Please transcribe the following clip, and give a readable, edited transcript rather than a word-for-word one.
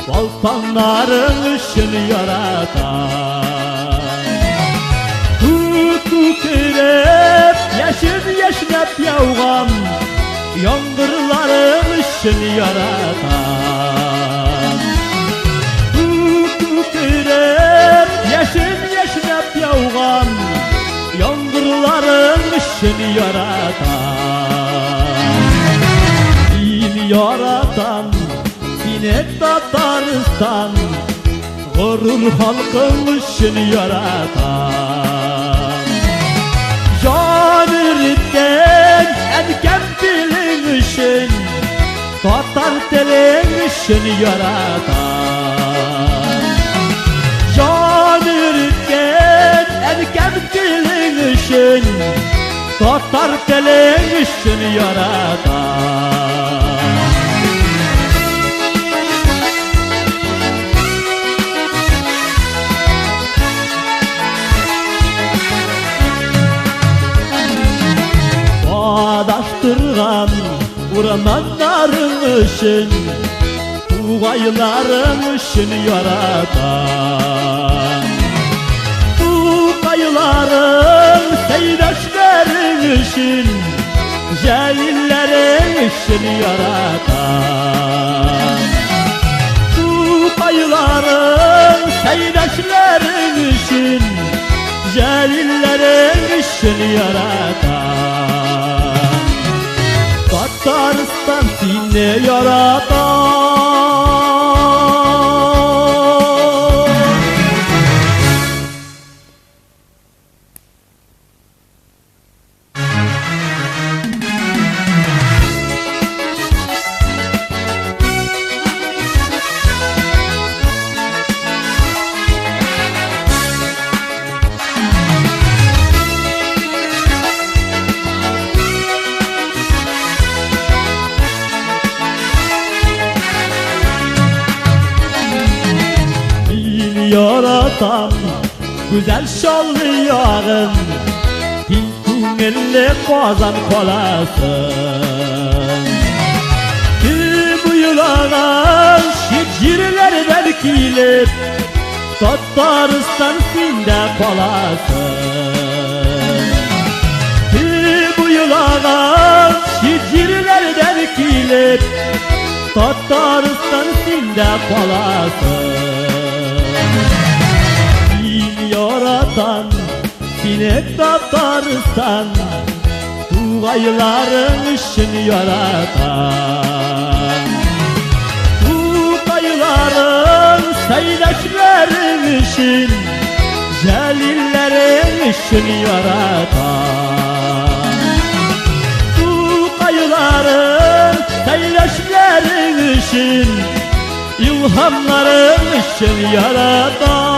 baltanların için yaratan. Kukirep yeşil yeşnep yağan yağmurların için yaratan. Kukirep yeşil yeşnep yağan yağmurların için yaratan. Din yaratan Sinek Tataristan gurur halkın için yaratan. Can üritten erken dilin için Tatar telin için yaratan. Can üritten erken dilin için Tatar telin için yaratan. Bağdaştırgan ormanların için Tuğayların için yaratan. Tuğayların seydaşların için Cahillerin için yaratan. Tuğayların seydaşların için Cahillerin için yaratan. Tataristan seni yaratan. Yaratan güzel şallı yarın Dil kungelle kazan kolasın. Tüm uyulanan şicirlerden kilip Tataristan sinde kolasın. Tüm uyulanan şicirlerden kilip Tataristan sinde kolasın. Yaratan Sinek Tataristan Tuğayların için yaratan. Tuğayların seydaşların için Celillerin için yaratan. Tuğayların seydaşların için İlhamların için yaratan.